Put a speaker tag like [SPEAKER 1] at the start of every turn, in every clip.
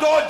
[SPEAKER 1] 2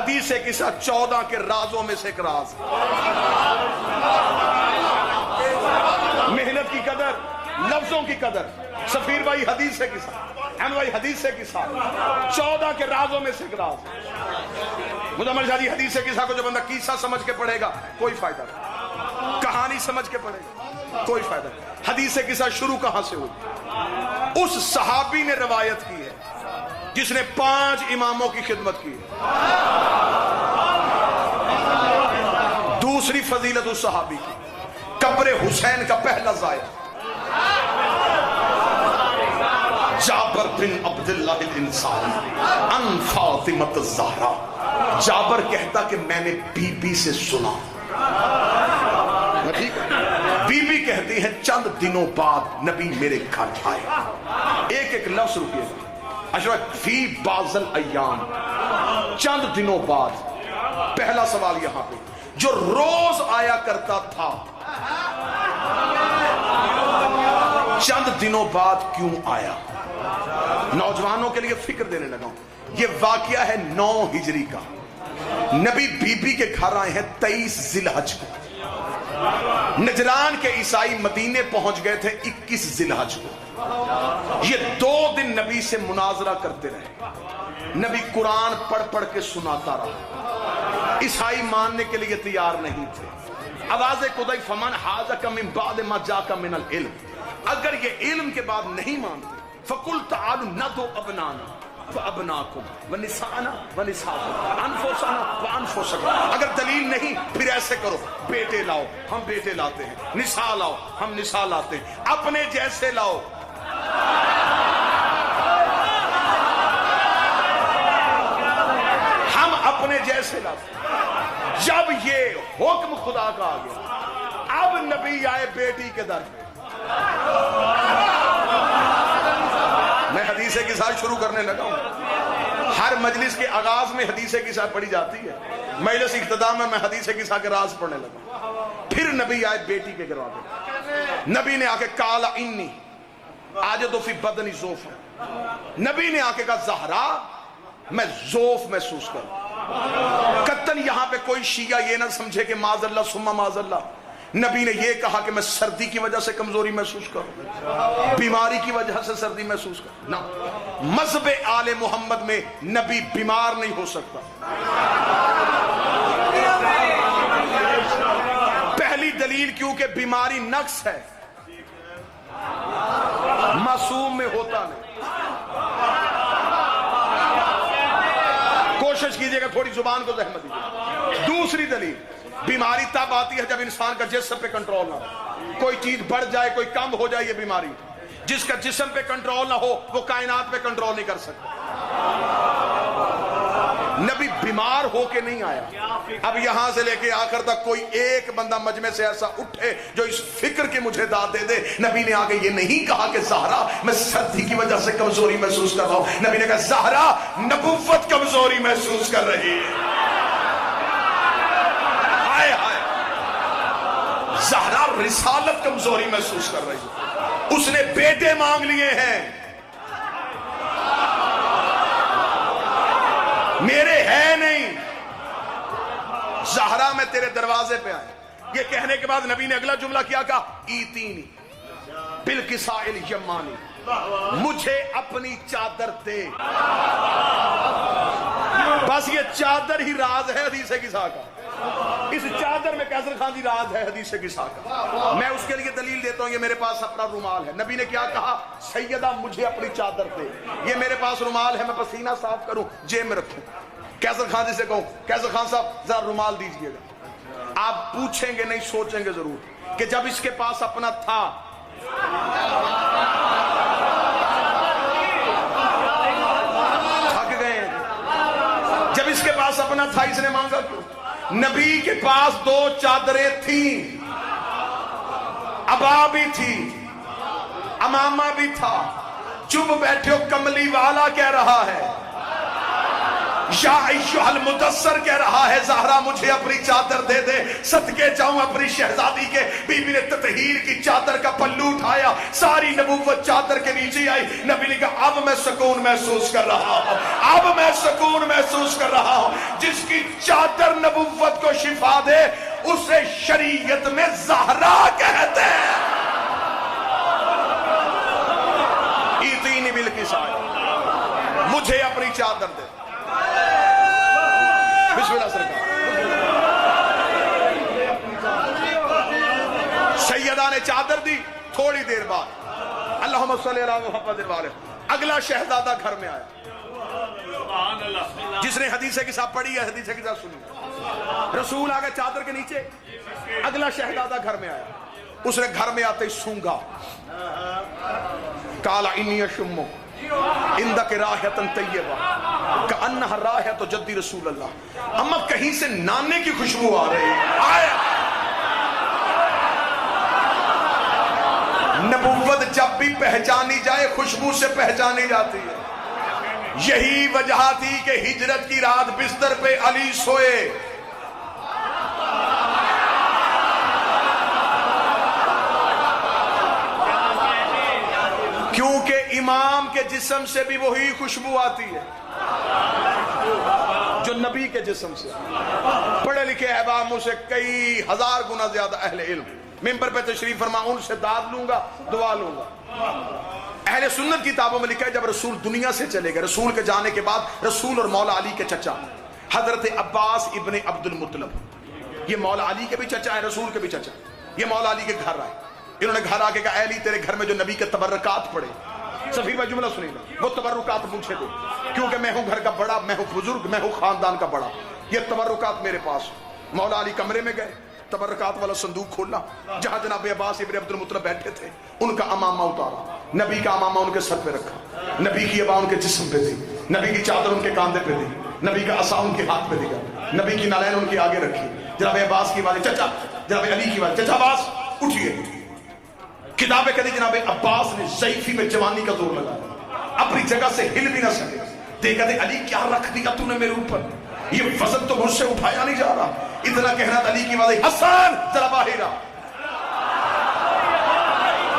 [SPEAKER 1] حدیث قصہ 14 کے رازوں میں سے ایک راز. محنت کی قدر، لفظوں کی قدر. سفیر بھائی حدیث سے قصہ، احمد بھائی حدیث سے قصہ، 14 کے رازوں میں سے ایک راز. مزمل شاہ جی حدیث سے قصہ کو جو بندہ قصہ سمجھ کے پڑھے گا کوئی فائدہ نہیں، کہانی سمجھ کے پڑھے گا کوئی فائدہ نہیں. حدیث سے قصہ شروع کہاں سے ہوئی؟ اس صحابی نے روایت کی ہے جس نے 5 اماموں کی خدمت کی. دوسری فضیلت اس صحابی کی، قبر حسین کا پہلا زائر جابر بن عبداللہ الانصاری ان فاطمۃ الزہرا. جابر کہتا کہ میں نے بی بی سے سنا. بی بی کہتی ہے چند دنوں بعد نبی میرے گھر آئے. ایک ایک لفظ رکیے گا. اشرف فی بعض الایام، چند دنوں بعد. پہلا سوال یہاں پہ، جو روز آیا کرتا تھا چند دنوں بعد کیوں آیا؟ نوجوانوں کے لیے فکر دینے لگا ہوں. یہ واقعہ ہے 9 ہجری کا. نبی بی بی کے گھر آئے ہیں 23 ذی الحج کو. نجران کے عیسائی مدینے پہنچ گئے تھے 21 ذی الحج کو. یہ 2 دن نبی سے مناظرہ کرتے رہے. نبی قرآن پڑھ پڑھ کے سناتا رہا. عیسائی ماننے کے لیے تیار نہیں تھے. آواز قدی فمن حاجک من بعد ما جاک من العلم، اگر یہ علم کے بعد نہیں مانتے فقل تعالوا ندعو ابنانا وابناکم ونساءنا ونساءکم انفسنا وانفسکم. اگر دلیل نہیں پھر ایسے کرو، بیٹے لاؤ ہم بیٹے لاتے ہیں، نساء لاؤ ہم نساء لاتے ہیں، اپنے جیسے لاؤ. ہم اپنے جیسے لاتے. جب یہ حکم خدا کا آ گیا، اب نبی آئے بیٹی کے در پہ. میں حدیث کے ساتھ شروع کرنے لگا ہوں. ہر مجلس کے آغاز میں حدیث کے ساتھ پڑھی جاتی ہے. مجلس اختتام میں حدیث کے ساتھ کے راز پڑھنے لگا. پھر نبی آئے بیٹی کے دروازے. نبی نے آ کے کالا انی آجدو فی بدنی ذوف. نبی نے آ کے کہا زہرا میں ذوف محسوس کروں. قطن یہاں پہ کوئی شیعہ یہ نہ سمجھے کہ معاذ اللہ ثم معاذ اللہ. نبی نے یہ کہا کہ میں سردی کی وجہ سے کمزوری محسوس کروں، بیماری کی وجہ سے سردی محسوس کروں. نہ، مذہب آل محمد میں نبی بیمار نہیں ہو سکتا. پہلی دلیل کیونکہ بیماری نقص ہے، معصوم میں ہوتا نہیں. کوشش کیجئے گا تھوڑی زبان کو زحمت دیجئے. دوسری دلیل، بیماری تب آتی ہے جب انسان کا جسم پہ کنٹرول نہ ہو. کوئی چیز بڑھ جائے، کوئی کم ہو جائے، یہ بیماری. جس کا جسم پہ کنٹرول نہ ہو وہ کائنات پہ کنٹرول نہیں کر سکتا. نبی بیمار ہو کے نہیں آیا. اب یہاں سے لے کے آخر تک کوئی ایک بندہ مجمع سے ایسا اٹھے جو اس فکر کی مجھے داد دے دے نبی نے آگے یہ نہیں کہا کہ زہرا میں سردی کی وجہ سے کمزوری محسوس کر رہا ہوں. نبی نے کہا زہرا نبوت کمزوری محسوس کر رہی ہے. زہرا رسالت کمزوری محسوس کر رہی ہے. اس نے بیٹے مانگ لیے ہیں، میرے ہے نہیں. زہرا میں تیرے دروازے پہ آئے. یہ کہنے کے بعد نبی نے اگلا جملہ کیا کہا ایتینی بالکساء الیمانی، مجھے اپنی چادر دے. بس یہ چادر ہی راز ہے حدیث قصہ کا. اس چادر میں کیسر خان دی راز ہے حدیث قصہ کا. میں اس کے لیے دلیل دیتا ہوں. یہ میرے پاس اپنا رومال ہے. نبی نے کیا کہا؟ سیدہ مجھے اپنی چادر دے. یہ میرے پاس رومال ہے، میں پسینہ صاف کروں جیب میں رکھوں. کیسر خان جی سے کہوں کیسر خان صاحب ذرا رومال دیجئے گا. آپ پوچھیں گے نہیں، سوچیں گے ضرور کہ جب اس کے پاس اپنا تھا تھک گئے. جب اس کے پاس اپنا تھا اس نے مانگا کیوں؟ نبی کے پاس 2 چادریں تھیں، عبا بھی تھی، امامہ بھی تھا. چپ بیٹھے ہو، کملی والا کہہ رہا ہے، یا ایھا المدثر کہہ رہا ہے زہرا مجھے اپنی چادر دے دے. صدقے جاؤں اپنی شہزادی کے. بی بی نے تطہیر کی چادر کا پلو اٹھایا، ساری نبوت چادر کے نیچے آئی. نبی نے کہا اب میں سکون محسوس کر رہا ہوں، اب میں سکون محسوس کر رہا ہوں. جس کی چادر نبوت کو شفا دے اسے شریعت میں زہرا کہتے ہیں. ایتینی بالکساء، مجھے اپنی چادر دے. بسم اللہ سرکار. سیدہ نے چادر دی. تھوڑی دیر بعد اللہم صلی علی محمد وآلہ اگلا شہزادہ گھر میں آیا. جس نے حدیث کے ساتھ پڑھی ہے حدیث کے ساتھ سنی. رسول آگے چادر کے نیچے. اگلا شہزادہ گھر میں آیا. اس نے گھر میں آتے ہی سونگا. قال انی اشم عندک رائحۃ طیبہ کأنہا رائحۃ جدی رسول اللہ. اما کہیں سے نانے کی خوشبو آ رہی ہے. نبوت جب بھی پہچانی جائے خوشبو سے پہچانی جاتی ہے. یہی وجہ تھی کہ ہجرت کی رات بستر پہ علی سوئے. کیونکہ امام کے جسم سے بھی وہی خوشبو آتی ہے جو نبی کے جسم سے. پڑھے لکھے احباب مجھ سے کئی ہزار گنا زیادہ اہل علم ممبر پہ تشریف فرما، ان سے داد لوں گا، دعا لوں گا. اہل سنت کی کتابوں میں لکھا ہے جب رسول دنیا سے چلے گئے، رسول کے جانے کے بعد رسول اور مولا علی کے چچا حضرت عباس ابن عبد المطلب، یہ مولا علی کے بھی چچا ہے، رسول کے بھی چچا، یہ مولا علی کے گھر آئے. انہوں نے گھر آ کے کہا اے علی تیرے گھر میں جو نبی کے تبرکات پڑے. صفی میں جملہ سنیں گا، وہ تبرکات مجھے دے کیونکہ میں ہوں گھر کا بڑا، میں ہوں بزرگ، میں ہوں خاندان کا بڑا، یہ تبرکات میرے پاس. مولا علی کمرے میں گئے، تبرکات والا صندوق کھولا جہاں جناب عباس ابن عبد المطلب بیٹھے تھے. ان کا امامہ اتارا، نبی کا امامہ ان کے سر پہ رکھا، نبی کی عبا ان کے جسم پہ تھی، نبی کی چادر ان کے کاندھے پہ دی، نبی کا عصا ان کے ہاتھ پہ دیا، نبی کی نالین ان کے آگے رکھی. جناب عباس کی والد چچا، جناب علی کی والد چچا عباس اٹھئے. کتابیں کہتی جناب عباس نے ضعیفی میں جوانی کا زور لگایا، اپنی جگہ سے ہل بھی نہ سکے. دیکھا دے علی کیا رکھ دیا تو نے میرے اوپر، یہ وزن تو مجھ سے اٹھایا نہیں جا رہا. اتنا کہنا علی کی والد حسن ذرا باہر آ.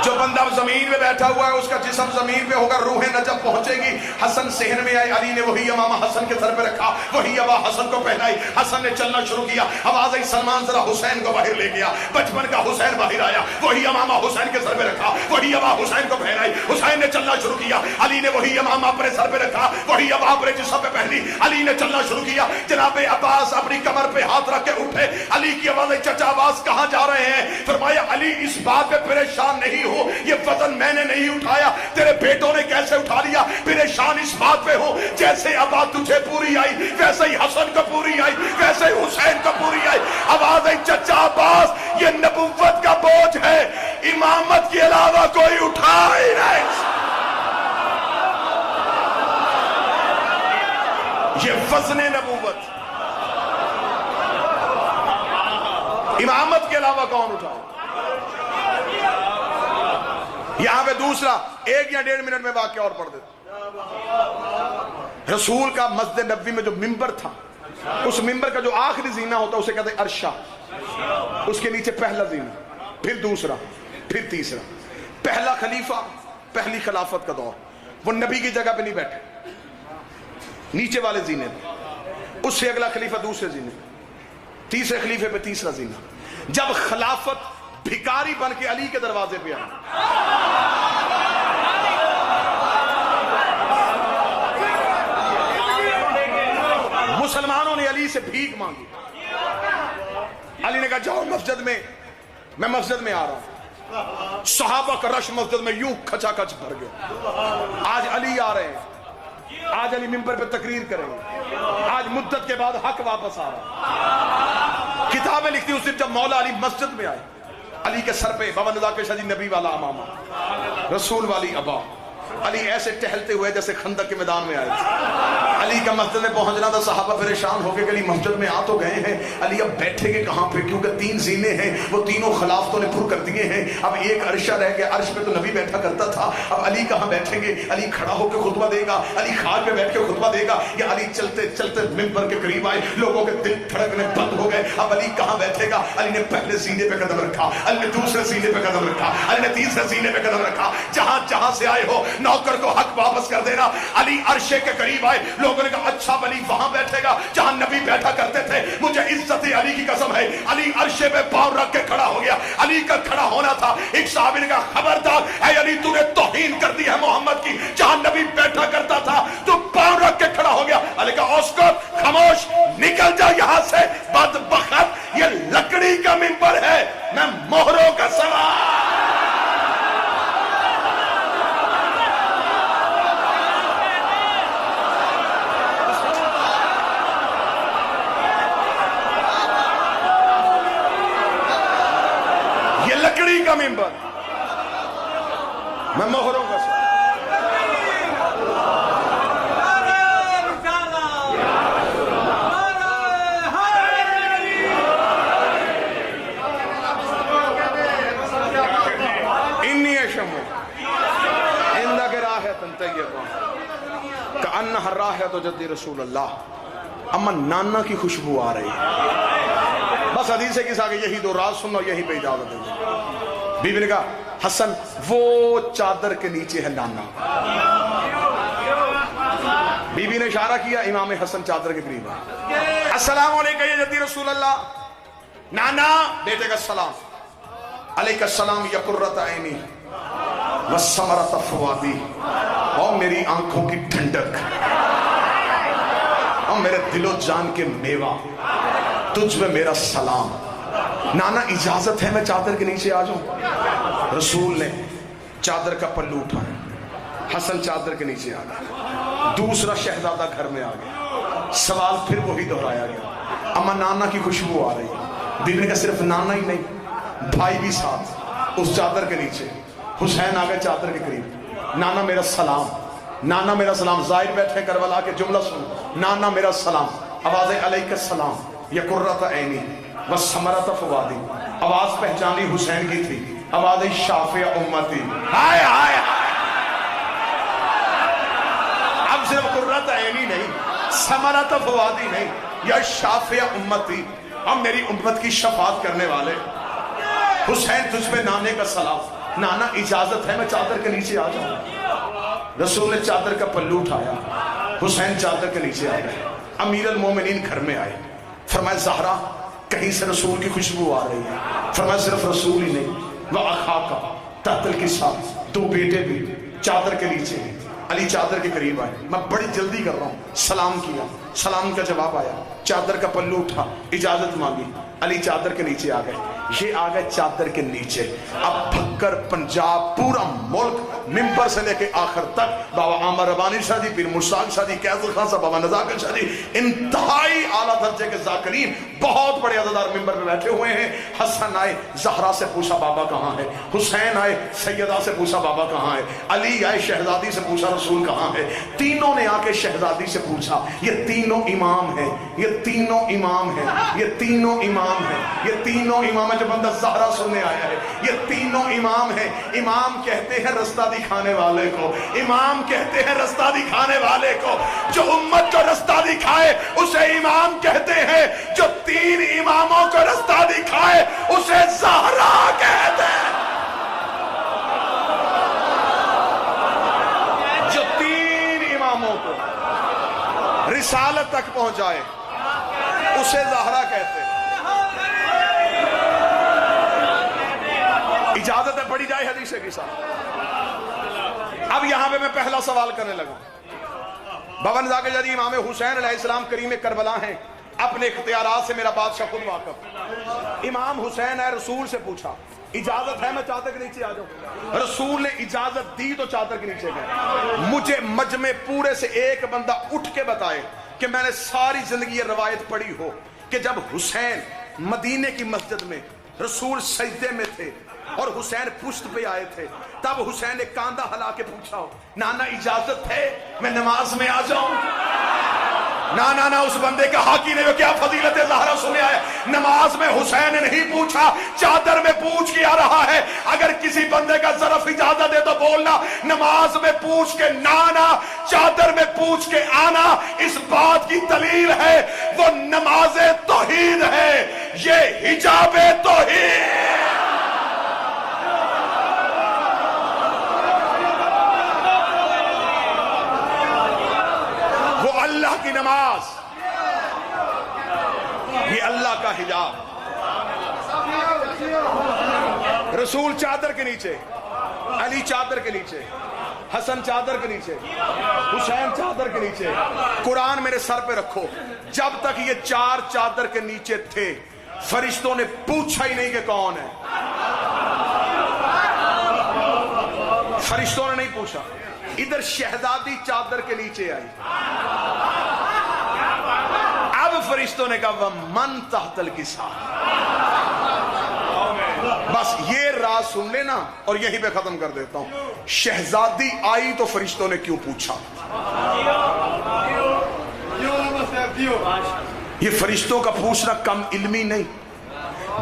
[SPEAKER 1] جو بندہ زمین میں بیٹھا ہوا ہے اس کا جسم زمین پہ ہوگا، روح نجب پہنچے گی. حسن صحن میں آئے، علی نے وہی امامہ حسن کے سر پہ رکھا، وہی عبا حسن کو پہنائی. حسن نے چلنا شروع کیا، آواز آئی سلمان ذرا حسین کو باہر لے گیا. بچپن کا حسین باہر آیا، وہی امامہ حسین کے سر پہ رکھا، وہی عبا حسین کو پہنائی. حسین نے چلنا شروع کیا، علی نے وہی امامہ اپنے سر پہ رکھا، وہی عبا اپنے جسم پہ پہنی. علی نے چلنا شروع کیا. جناب عباس اپنی کمر پہ ہاتھ رکھ کے اٹھے. علی کی آواز آئی چچا عباس کہاں جا رہے ہیں؟ فرمایا علی اس بات پہ پریشان نہیں ہو، یہ وزن میں نے نہیں اٹھایا، تیرے بیٹوں نے کیسے اٹھا لیا. پریشان اس بات پہ ہوں جیسے عبا تجھے پوری آئی ویسے ہی حسن کو پوری آئی، ویسے ہی حسین کو پوری آئی. آواز آئی چچا عباس یہ نبوت کا بوجھ ہے، امامت کے علاوہ کوئی اٹھا ہی نہیں. یہ وزن نبوت، امامت کے علاوہ کون اٹھا. یہاں پہ دوسرا 1 یا 1.5 منٹ میں واقعہ اور پڑھ دیتا. رسول کا مسجد نبوی میں جو ممبر تھا، اس ممبر کا جو آخری زینہ ہوتا اسے کہتے ہیں عرشہ. اس کے نیچے پہلا زینہ، پھر دوسرا، پھر تیسرا. پہلا خلیفہ پہلی خلافت کا دور، وہ نبی کی جگہ پہ نہیں بیٹھے، نیچے والے زینے پہ. اس سے اگلا خلیفہ دوسرے زینے پہ، تیسرے خلیفے پہ تیسرا زینہ. جب خلافت بھکاری بن کے علی کے دروازے پہ آئی، مسلمانوں نے علی سے بھیک مانگی. علی نے کہا جاؤ مسجد میں مسجد میں آ رہا ہوں. صحابہ کا رش مسجد میں یوں کھچا کھچ بھر گیا. آج علی آ رہے ہیں، آج علی ممبر پہ تقریر کریں گے، آج مدت کے بعد حق واپس آ رہا. کتابیں لکھتی اس دن جب مولا علی مسجد میں آئے، علی کے سر پہ بابا نزاکر شاہ جی نبی والا امامہ، رسول والی عبا. علی ایسے ٹہلتے ہوئے جیسے خندق کے میدان میں آئے تھے. علی کا مسجد میں پہنچنا تھا. صحابہ پریشان ہو کے علی مسجد میں آ تو گئے ہیں، علی اب بیٹھے گے کہاں پہ؟ کیونکہ 3 زینے ہیں، وہ تینوں خلافتوں نے پر کر دیے ہیں. اب ایک عرشہ رہ گیا، عرش پہ تو نبی بیٹھا کرتا تھا. اب علی کہاں بیٹھیں گے؟ علی کھڑا ہو کے خطبہ دے گا، علی خار پہ بیٹھ کے خطبہ دے گا، یا علی چلتے چلتے منبر کے قریب آئے، لوگوں کے دل دھڑکنے بند ہو گئے. اب علی کہاں بیٹھے گا؟ علی نے پہلے زینے پہ قدم رکھا، علی نے دوسرے زینے پہ قدم رکھا، علی نے تیسرے زینے پہ قدم رکھا. جہاں سے آئے ہو نوکر کو حق واپس کر دینا. علی عرشے کے قریب آئے، لوگوں نے کہا اچھا علی وہاں بیٹھے گا جہاں نبی بیٹھا کرتے تھے. مجھے عزت علی کی قسم ہے. علی عرش پہ پاؤں رکھ کے کھڑا ہو گیا. علی کا کھڑا ہونا تھا. ایک صحابی نے کہا خبردار اے علی تو نے توہین کر دی ہے محمد کی, جہاں نبی بیٹھا کرتا تھا تو پاؤں رکھ کے کھڑا ہو گیا. علی کہا اسکت, خاموش, نکل جا یہاں سے بدبخت, یہ لکڑی کا منبر ہے, میں مہروں کا سوار. لکڑی کا منبر, میں مہروں کا سوار. انی شمو عندک راحۃ طیبہ کأنہا راحۃ جد رسول اللہ. اما نانا کی خوشبو آ رہی ہے. بس حدیث ہے کس آگے یہی دو راز سننا, یہی پہ اجازت دیں. بیوی نے کہا حسن وہ چادر کے نیچے ہے نانا. بیوی نے اشارہ کیا, امام حسن چادر کے قریب ہے. السلام علیکم یا جدی رسول اللہ. نانا, بیٹے کا سلام. علیکہ السلام یا قرۃ عینی وثمرۃ فؤادی, اور میری آنکھوں کی ٹھنڈک اور میرے دل و جان کے میوہ, تجھ میں میرا سلام. نانا اجازت ہے میں چادر کے نیچے آ جاؤں؟ رسول نے چادر کا پلو اٹھایا, حسن چادر کے نیچے آ گیا. دوسرا شہزادہ گھر میں آ گیا. سوال پھر وہی دہرایا گیا, اما نانا کی خوشبو آ رہی ہے. بیوی نے کہا صرف نانا ہی نہیں, بھائی بھی ساتھ اس چادر کے نیچے. حسین آ گئے چادر کے قریب. نانا میرا سلام, نانا میرا سلام. زائد بیٹھے کربلا کے جملہ سنو. نانا میرا سلام. آواز علیکہ السلام یا قرۃ عینی وثمرۃ فؤادی. آواز پہچانی حسین کی تھی, آواز شافع امتی. ہائے ہائے ہائے, اب صرف قرۃ عینی نہیں, ثمرۃ فؤادی نہیں, یا شافع امتی, اب میری امت کی شفاعت کرنے والے. حسین تجھ پہ نانے کا سلام. نانا اجازت ہے میں چادر کے نیچے آ جاؤں؟ رسول نے چادر کا پلو اٹھایا. حسین چادر کے نیچے آ گئے. امیر المومنین گھر میں آئے. فرمایا زہرا کہیں سے رسول کی خوشبو آ رہی ہے. فرمایا صرف رسول ہی نہیں, وَأَخَاكَ تحت الْكِسَاءِ, دو بیٹے بھی چادر کے نیچے ہیں. علی چادر کے قریب آئے. میں بڑی جلدی کر رہا ہوں. سلام کیا, سلام کا جواب آیا. چادر کا پلو اٹھا, اجازت مانگی. علی چادر کے نیچے آ گئے. یہ آ گئے چادر کے نیچے. اب بھکر پنجاب پورا ملک ممبر سے لے کے آخر تک, بابا عامر ربانی شاہ جی, پیر مشتاق شاہ جی, قیصر خان صاحب, بابا نزاکت شاہ جی, انتہائی اعلیٰ درجے کے ذاکرین, بہت بڑے عزادار ممبر میں بیٹھے ہوئے ہیں. حسن آئے, زہرا سے پوچھا بابا کہاں ہے. حسین آئے, سیدہ سے پوچھا بابا کہاں ہے. علی آئے, شہزادی سے پوچھا رسول کہاں ہے. تینوں نے آ کے شہزادی سے پوچھا. یہ تینوں امام ہیں, یہ تینوں امام ہیں, یہ تینوں امام ہیں, یہ تینوں امام ہیں. جو بندہ زہرا سننے آیا ہے, یہ تینوں امام ہیں. امام کہتے ہیں رستہ دکھانے والے کو, امام کہتے ہیں رستہ دکھانے والے کو. جو امت کو رستہ دکھائے اسے امام کہتے ہیں. جو تین اماموں کو رستہ دکھائے اسے زہرا کہتے ہیں. جو تین اماموں کو رسالت تک پہنچائے اسے زہرا کہتے ہیں. اجازت ہے پڑھی جائے حدیث کے ساتھ. اب یہاں پہ میں پہلا سوال کرنے لگا. بابا نزاکت شاہ جی, امام حسین علیہ السلام کریم کربلا ہیں, اپنے اختیارات سے میرا بادشاہ خود واقف. امام حسین ہے, رسول سے پوچھا اجازت ہے میں چادر کے نیچے آ جاؤں؟ رسول نے اجازت دی تو چادر کے نیچے گئے. مجھے مجمع پورے سے ایک بندہ اٹھ کے بتائے کہ میں نے ساری زندگی یہ روایت پڑھی ہو کہ جب حسین مدینے کی مسجد میں, رسول سجدے میں تھے اور حسین پشت پہ آئے تھے, تب حسین نے کاندھا ہلا کے پوچھا ہو نانا اجازت ہے میں نماز میں آ جاؤں؟ نا اس بندے کا حق ہی نہیں. وہ کیا فضیلت زہرا سنے آئے. نماز میں حسین نے نہیں پوچھا, چادر میں پوچھ کے آ رہا ہے. اگر کسی بندے کا ظرف اجازت دے تو بولنا. نماز میں پوچھ کے نانا, چادر میں پوچھ کے آنا, اس بات کی دلیل ہے وہ نماز توحید ہے, یہ حجاب توحید. اللہ کی نماز یہ اللہ کا حجاب. رسول چادر کے نیچے، علی چادر کے نیچے، حسن چادر کے نیچے، حسین چادر کے نیچے. قرآن میرے سر پہ رکھو. جب تک یہ چار چادر کے نیچے تھے فرشتوں نے پوچھا ہی نہیں کہ کون ہے. فرشتوں نے نہیں پوچھا. ادھر شہزادی چادر کے نیچے آئی. اب فرشتوں نے کہا وَمَن تحت الْكِسَاءِ. بس یہ راز سن لینا اور یہیں پہ ختم کر دیتا ہوں. شہزادی آئی تو فرشتوں نے کیوں پوچھا؟ یہ فرشتوں کا پوچھنا کم علمی نہیں،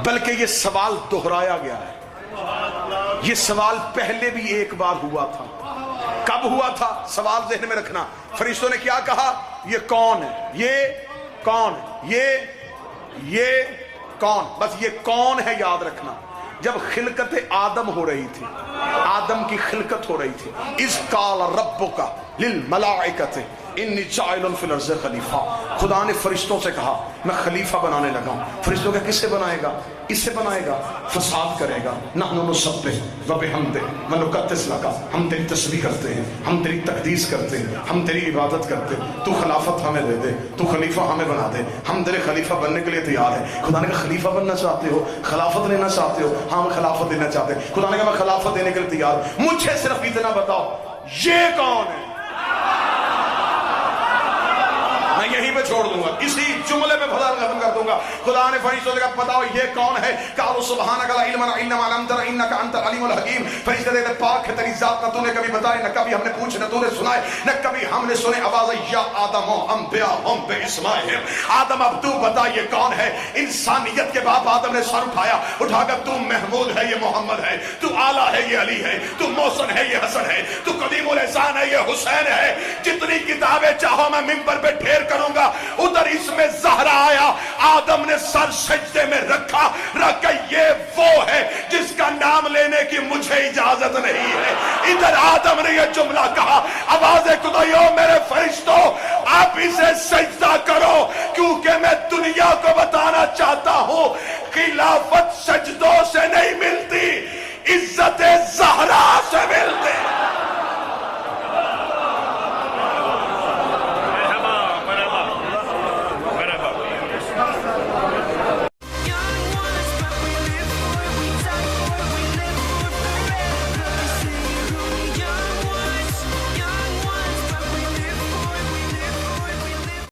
[SPEAKER 1] بلکہ یہ سوال دہرایا گیا ہے. یہ سوال پہلے بھی ایک بار ہوا تھا. کب ہوا تھا؟ سوال ذہن میں رکھنا. فرشتوں نے کیا کہا؟ یہ کون ہے؟ یہ کون ہے؟ یہ کون؟ بس یہ کون ہے یاد رکھنا. جب خلقت آدم ہو رہی تھی، آدم کی خلقت ہو رہی تھی، اذ قال ربک للملائکۃ انی جاعل فی الارض خلیفہ. خدا نے فرشتوں سے کہا میں خلیفہ بنانے لگا ہوں. فرشتوں کہ کسے بنائے گا؟ اسے بنائے گا فساد کرے گا. نحن نسبح وبحمدہ ونقدس لک. ہم تیری تسبیح کرتے ہیں، ہم تیری تقدیس کرتے ہیں، ہم تیری عبادت کرتے ہیں. تو خلافت ہمیں دے دے، تو خلیفہ ہمیں بنا دے. ہم تیرے خلیفہ بننے کے لیے تیار ہیں. خدا نے کہا خلیفہ بننا چاہتے ہو، خلافت لینا چاہتے ہو؟ ہاں ہم خلافت لینا چاہتے ہیں. خدا نے کہا میں خلافت دینے کے لیے تیار ہوں. مجھے صرف اتنا بتاؤ یہ کون ہے؟ میں یہیں پہ چھوڑ دوں گا، اسی جملے پہ فضل ختم کر دوں گا. خدا نے فرشتوں سے کہا بتاؤ یہ کون ہے؟ قالوا سبحانک لا علم لنا الا ما علمتنا انک انت العلیم الحکیم. فرشتے کہتے پاک ہے تیری ذات، نہ تو نے کبھی بتائے، نہ کبھی ہم نے پوچھے، نہ تو نے سنائے، نہ کبھی ہم نے سنے آواز یا آدم انبئاہم باسمائہم. آدم اب تو بتا یہ کون ہے؟ انسانیت کے باپ آدم نے سر اٹھا کر تو محمود ہے، یہ محمد ہے، تو اعلیٰ ہے، یہ علی ہے، تو محسن ہے، یہ حسن ہے، تو قدیم الاحسان ہے، یہ حسین ہے. جتنی کتابیں چاہو میں ممبر پہ ڈھیر کروں گا. ادھر اس میں زہرا آیا، آدم نے سر سجدے میں رکھا، یہ وہ ہے جس کا نام لینے کی مجھے اجازت نہیں ہے. ادھر آدم نے یہ جملہ کہا، آواز خدایو میرے فرشتوں آپ اسے سجدہ کرو.